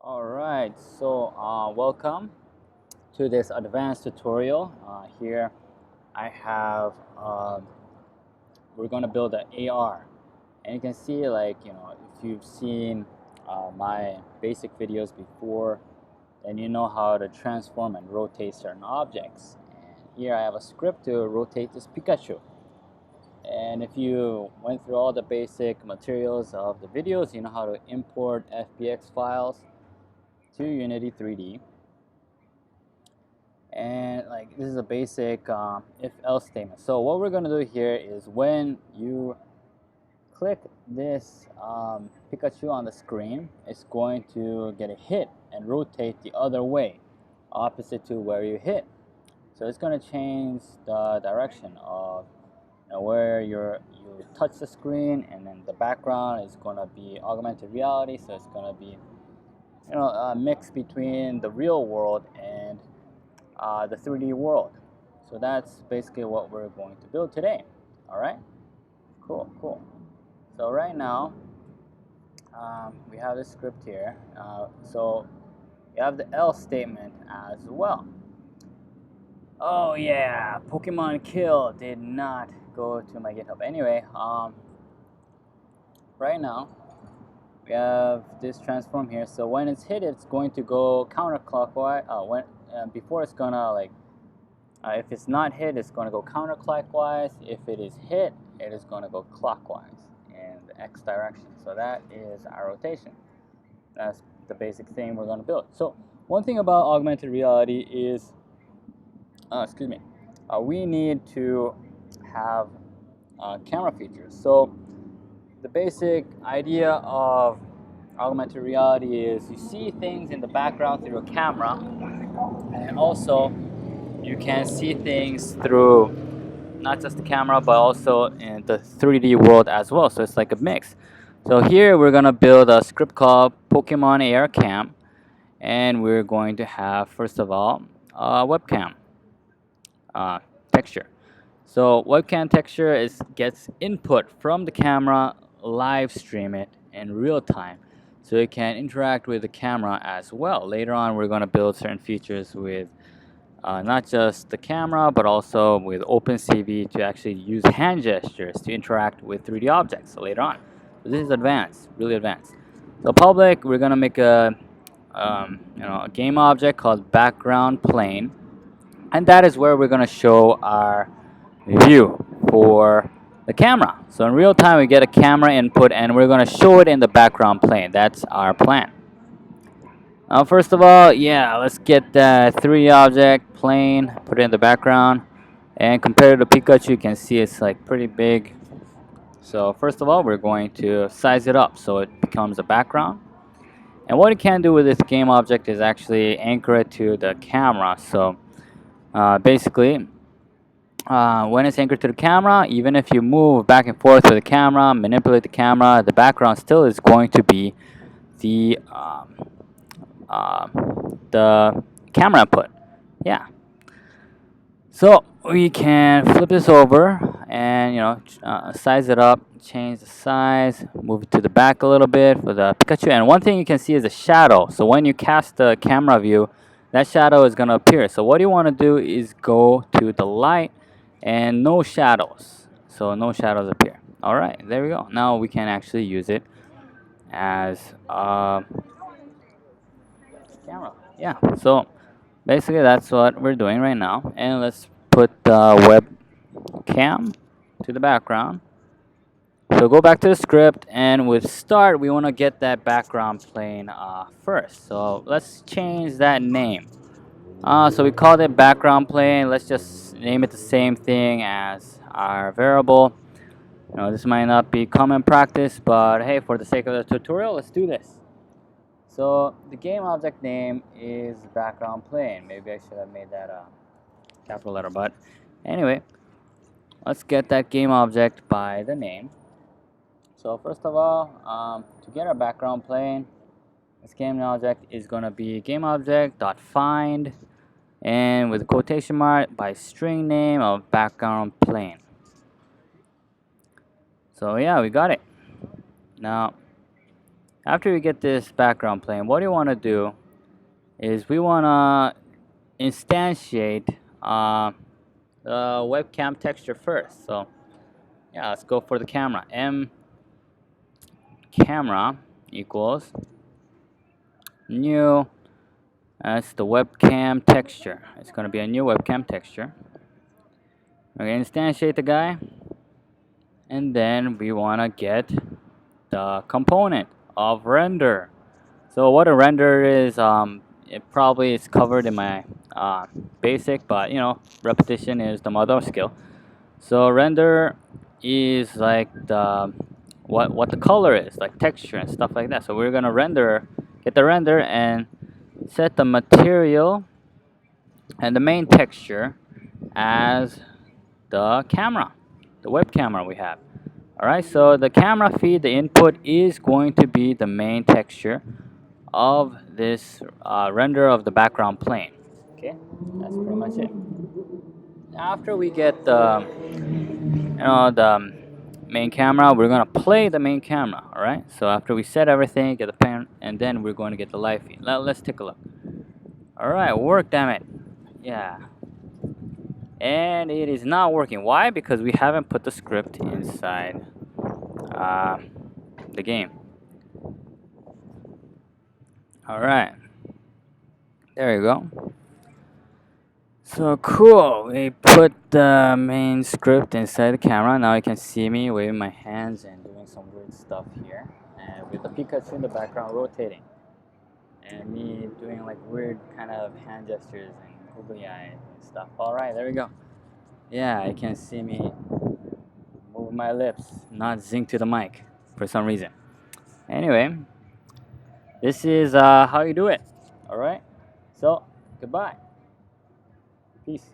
Alright, so welcome to this advanced tutorial. Here I have, we're going to build an AR. And you can see, if you've seen my basic videos before, then you know how to transform and rotate certain objects. And here I have a script to rotate this Pikachu. And if you went through all the basic materials of the videos, you know how to import FBX files to Unity 3D. And this is a basic if-else statement. So what we're going to do here is when you click this Pikachu on the screen, it's going to get a hit and rotate the other way, opposite to where you hit. So it's going to change the direction of where you touch the screen, and then the background is going to be augmented reality. So it's going to be a mix between the real world and the 3D world. So that's basically what we're going to build today. All right, cool. So right now we have this script here. So you have the else statement as well. Oh yeah, Pokemon Kill did not go to my GitHub. Anyway, right now we have this transform here. So when it's hit, it's going to go counterclockwise. Before it's gonna if it's not hit, it's gonna go counterclockwise. If it is hit, it is gonna go clockwise in the X direction. So that is our rotation. That's the basic thing we're gonna build. So one thing about augmented reality is, we need to have camera features. So the basic idea of augmented reality is you see things in the background through a camera, and also you can see things through not just the camera but also in the 3D world as well. So it's like a mix. So here we're going to build a script called Pokemon AR Cam, and we're going to have, first of all, a webcam texture. So webcam texture gets input from the camera, live stream it in real time, so it can interact with the camera as well. Later on, we're going to build certain features with not just the camera, but also with OpenCV to actually use hand gestures to interact with 3D objects later on. So this is advanced, really advanced. So public, we're going to make a game object called background plane, and that is where we're going to show our view for the camera. So in real time, we get a camera input, and we're going to show it in the background plane. That's our plan. First of all, let's get the 3D object plane, put it in the background, and compared to Pikachu, you can see it's pretty big. So first of all, we're going to size it up so it becomes a background. And what you can do with this game object is actually anchor it to the camera. So basically, when it's anchored to the camera, even if you move back and forth with the camera, manipulate the camera, the background still is going to be the camera input. Yeah. So we can flip this over and size it up, change the size, move it to the back a little bit for the Pikachu. And one thing you can see is a shadow. So when you cast the camera view, that shadow is going to appear. So what you want to do is go to the light and no shadows. So no shadows appear. All right, there we go. Now we can actually use it as a camera. Yeah, so basically that's what we're doing right now. And let's put the webcam to the background. So go back to the script, and with start, we want to get that background plane first. So let's change that name. So we called it background plane. Let's just name it the same thing as our variable. This might not be common practice, but hey, for the sake of the tutorial, let's do this. So the game object name is background plane. Maybe I should have made that a capital letter, but anyway, let's get that game object by the name. So first of all, to get our background plane, this game object is going to be game object dot find, and with a quotation mark by string name of background plane. So yeah, we got it. Now After we get this background plane, what you want to do is we want to instantiate the webcam texture first. So yeah, let's go for the camera. M camera equals new. That's the webcam texture. It's going to be a new webcam texture. We're going to instantiate the guy, and then we want to get the component of render. So what a render is, it probably is covered in my basic, but you know, repetition is the mother of skill. So render is like the what the color is, like texture and stuff like that. So we're gonna get the render and set the material and the main texture as the camera, the web camera we have. Alright, so the camera feed, the input is going to be the main texture of this render of the background plane. Okay, that's pretty much it. After we get the main camera, we're gonna play the main camera. All right. So after we set everything, get the pan, and then we're going to get the live feed. Let's take a look. All right, work, damn it. Yeah. And it is not working. Why? Because we haven't put the script inside the game. All right. There you go. So cool. We put the main script inside the camera. Now you can see me waving my hands and doing some weird stuff here, and with the Pikachu in the background rotating, and me doing like weird kind of hand gestures and googly eyes and stuff. All right, there we go. Yeah, you can see me move my lips, not zinc to the mic for some reason. Anyway, this is how you do it. All right. So goodbye. Peace.